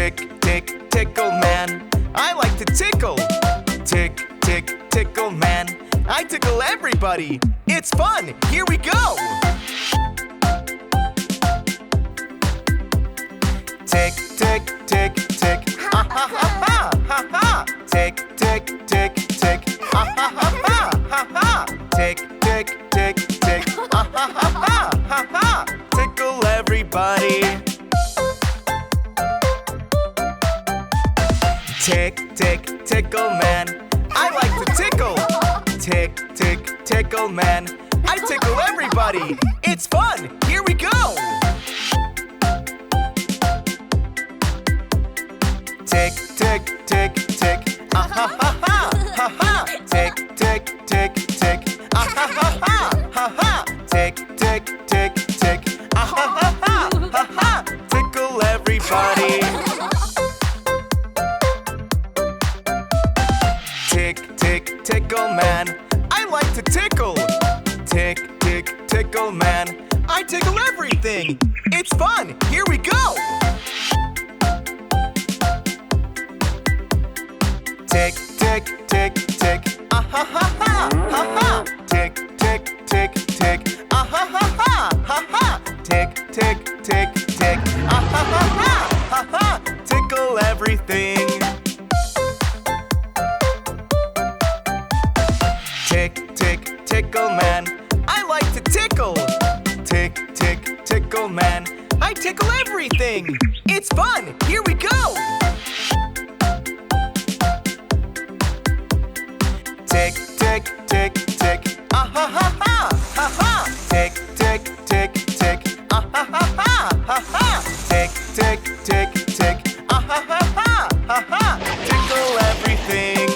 Tick, tick, tickle man, I like to tickle. Tick, tick, tickle man, I tickle everybody. It's fun, here we go. Tick, tick, tick, tick, ha ha ha ha ha ha. Tick, tick, tick, tick, ha ha ha ha ha ha. Tick, tick, tick, tick, ha ha ha ha ha ha. Tickle everybody. Tick, tick, tickle man, I like to tickle. Tick, tick, tickle man, I tickle everybody. It's fun, here we go. Tick, tick, tick, tick, ah ha ha ha ha ha. Tick, tick, tick, tick, ah ha ha ha ha ha. Tick, tick, tick, tick, ah ha ha ha ha ha. Tickle everybody. Tick, tick, tickle man, I like to tickle. Tick, tick, tickle man, I tickle everything. It's fun, here we go. Tick, tick, tick, tick, ah ha ha ha ha ha. Tick, tick, tick, tick, ah ha ha ha ha ha. Tick, tick, tick, tick, ah ha ha ha ha ha. Tickle everything. Tick, tick, tickle man, I like to tickle. Tick, tick, tickle man, I tickle everything. It's fun, here we go. Tick, tick, tick, tick, ah ha ha ha ha ha. Tick, tick, tick, tick, ah ha ha ha ha ha. Tick, tick, tick, tick, ah ha ha ha ha ha. Tickle everything.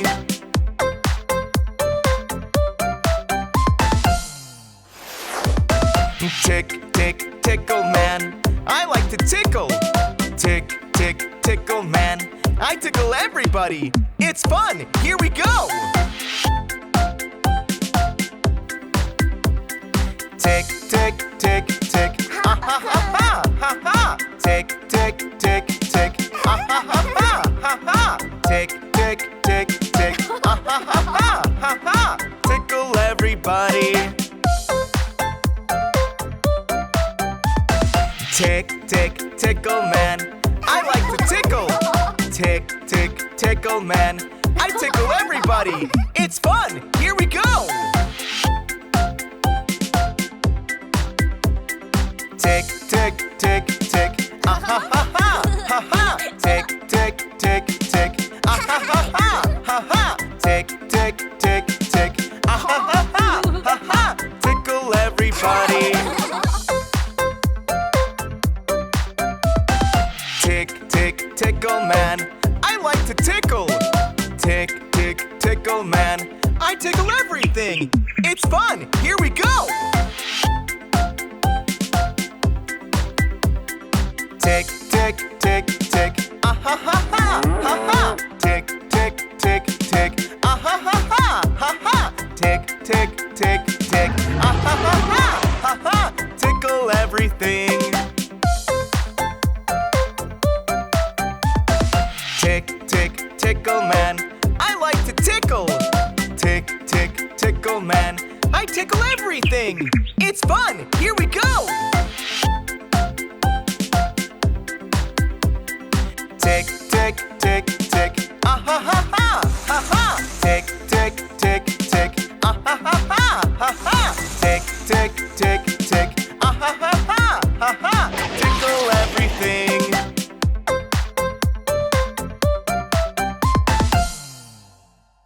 Tick, tick, tickle man, I like to tickle. Tick, tick, tickle man, I tickle everybody. It's fun, here we go. Tick, tick, tick, tick, ah ha ha ha ha ha. Tick, tick, tick, tick, ah ha ha ha ha ha. Tick, tick, tick, tick, ah ha ha ha ha ha. Tickle everybody. Tick, tick, tickle man, I like to tickle. Tick, tick, tickle man, I tickle everybody. It's fun, here we go. Tick, tick, tick, tick, ah ha ha ha ha ha. Tick, tick, tick, tick, ah ha ha ha ha ha. Tick, tick, tick, tick, ah ha ha ha ha ha. Tickle everybody. Tick, tick, tickle man, I like to tickle. Tick, tick, tickle man, I tickle everything. It's fun, here we go. Tick, tick, tick, tick, ah ha ha ha ha ha. Tick, tick, tick, tick, ah ha ha ha ha ha. Tick, tick, tick, tick, ah ha ha ha ha ha. Tickle everything. Tick, tick, tickle man, I like to tickle. Tick, tick, tickle man, I tickle everything. It's fun, here we go. Tick, tick, tick, tick,